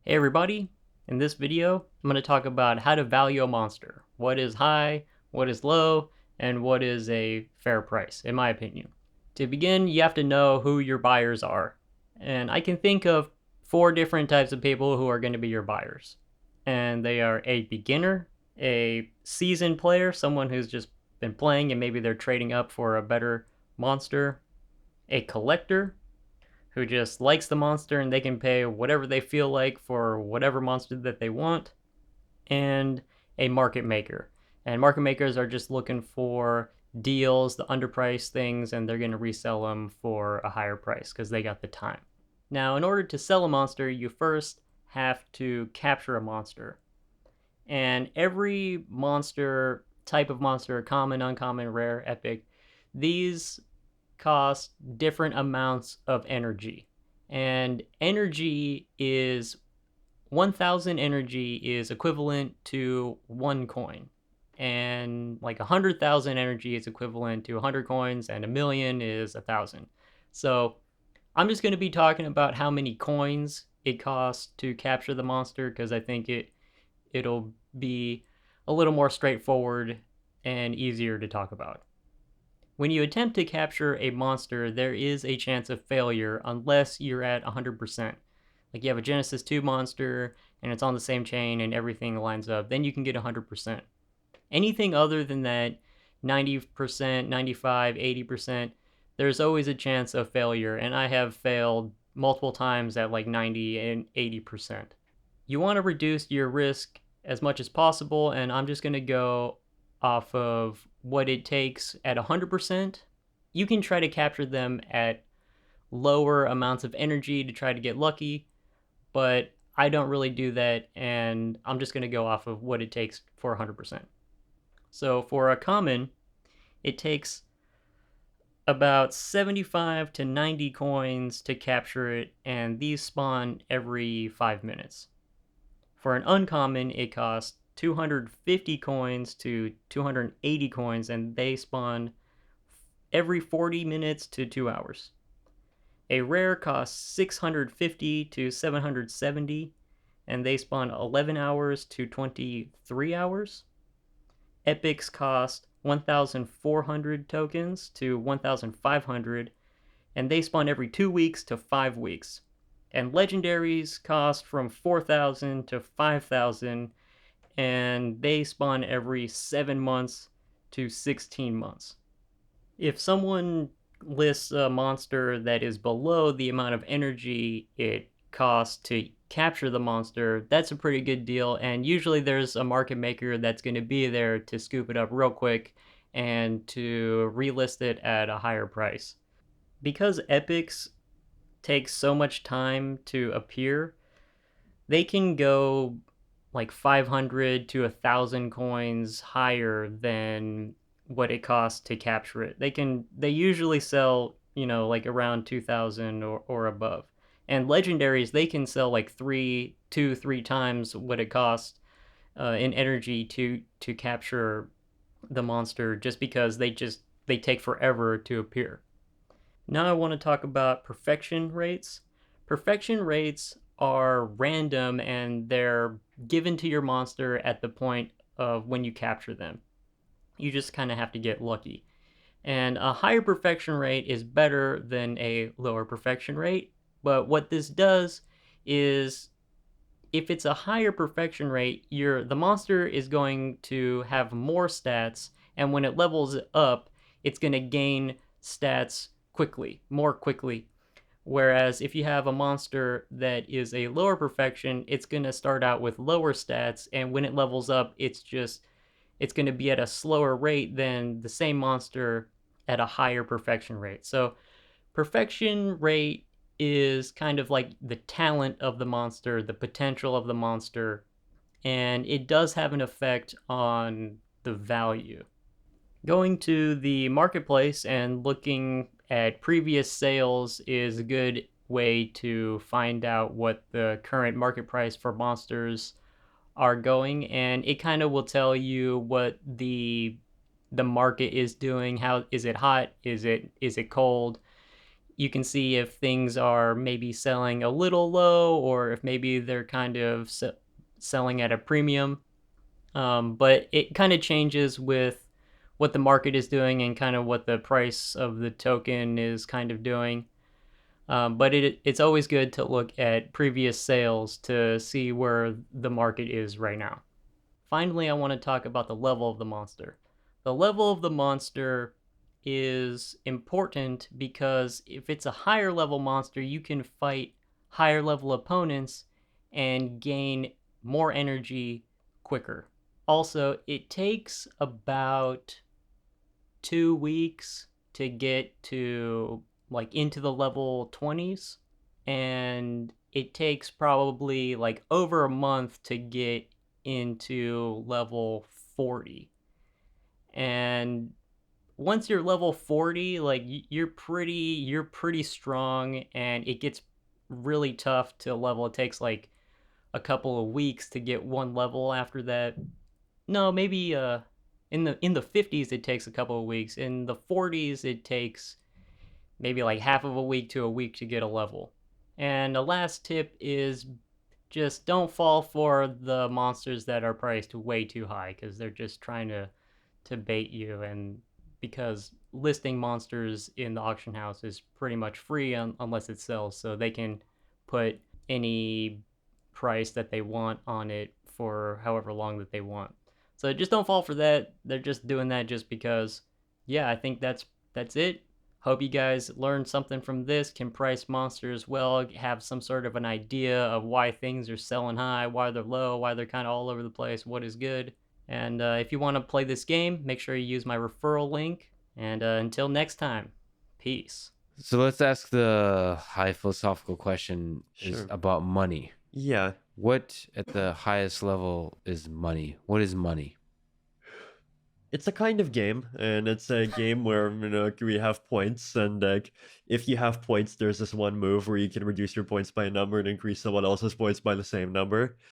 Hey everybody, in this video I'm going to talk about how to value a monster. What is high, what is low, and what is a fair price, in my opinion. To begin, you have to know who your buyers are. And I can think of 4 different types of people who are going to be your buyers. And they are a beginner, a seasoned player, someone who's just been playing and maybe they're trading up for a better monster, a collector, who just likes the monster and they can pay whatever they feel like for whatever monster that they want, and a market maker. And market makers are just looking for deals, the underpriced things, and they're going to resell them for a higher price because they got the time. Now, in order to sell a monster, you first have to capture a monster. And every monster, type of monster, common, uncommon, rare, epic, these cost different amounts of energy. And energy is 1,000 energy is equivalent to 1 coin. And like 100,000 energy is equivalent to 100 coins, and a million is 1,000. So I'm just going to be talking about how many coins it costs to capture the monster because I think it'll be a little more straightforward and easier to talk about. When you attempt to capture a monster, there is a chance of failure unless you're at 100%. Like you have a Genesis 2 monster and it's on the same chain and everything lines up, then you can get 100%. Anything other than that, 90%, 95, 80%, there's always a chance of failure, and I have failed multiple times at like 90 and 80%. You want to reduce your risk as much as possible, and I'm just going to go off of what it takes at 100%. You can try to capture them at lower amounts of energy to try to get lucky, but I don't really do that, and I'm just going to go off of what it takes for 100%. So for a common, it takes about 75 to 90 coins to capture it, and these spawn every 5 minutes. For an uncommon, it costs 250 coins to 280 coins, and they spawn every 40 minutes to 2 hours. A rare costs 650 to 770, and they spawn 11 hours to 23 hours. Epics cost 1,400 tokens to 1,500, and they spawn every 2 weeks to 5 weeks. And legendaries cost from 4,000 to 5,000, and they spawn every 7 months to 16 months. If someone lists a monster that is below the amount of energy it costs to capture the monster, that's a pretty good deal, and usually there's a market maker that's going to be there to scoop it up real quick and to relist it at a higher price. Because epics take so much time to appear, they can go like 500 to 1,000 coins higher than what it costs to capture it. They usually sell, like around 2,000 or above. And legendaries, they can sell like 3 times what it costs in energy to capture the monster, just because they take forever to appear. Now I want to talk about perfection rates. Perfection rates are random and they're given to your monster at the point of when you capture them. You just kind of have to get lucky. And a higher perfection rate is better than a lower perfection rate. But what this does is, if it's a higher perfection rate, the monster is going to have more stats, and when it levels up, it's going to gain stats more quickly. Whereas if you have a monster that is a lower perfection, it's going to start out with lower stats, and when it levels up, it's going to be at a slower rate than the same monster at a higher perfection rate. So perfection rate is kind of like the talent of the monster, the potential of the monster, and it does have an effect on the value. Going to the marketplace and looking at previous sales is a good way to find out what the current market price for monsters are going, and it kind of will tell you what the market is doing. How is it hot? Is it cold? You can see if things are maybe selling a little low or if maybe they're kind of selling at a premium. But it kind of changes with what the market is doing and kind of what the price of the token is kind of doing. But it's always good to look at previous sales to see where the market is right now. Finally, I want to talk about the level of the monster. The level of the monster is important because if it's a higher level monster, you can fight higher level opponents and gain more energy quicker. Also, it takes about 2 weeks to get to like into the level 20s, and it takes probably like over a month to get into level 40. And once you're level 40, like you're pretty strong, and it gets really tough to level. It takes like a couple of weeks to get one level after that. No, maybe in the 50s it takes a couple of weeks. In the 40s it takes maybe like half of a week to a week to get a level. And the last tip is just don't fall for the monsters that are priced way too high because they're just trying to bait you. And because listing monsters in the auction house is pretty much free unless it sells, so they can put any price that they want on it for however long that they want. So just don't fall for that. They're just doing that just because. Yeah, I think that's it. Hope you guys learned something from this, can price monsters well, have some sort of an idea of why things are selling high, why they're low, why they're kind of all over the place, what is good. And if you want to play this game, make sure you use my referral link. And until next time, peace. So let's ask the high philosophical question is Sure. about money. Yeah. What at the highest level is money? What is money? It's a kind of game, and it's a game where we have points, and like if you have points, there's this one move where you can reduce your points by a number and increase someone else's points by the same number.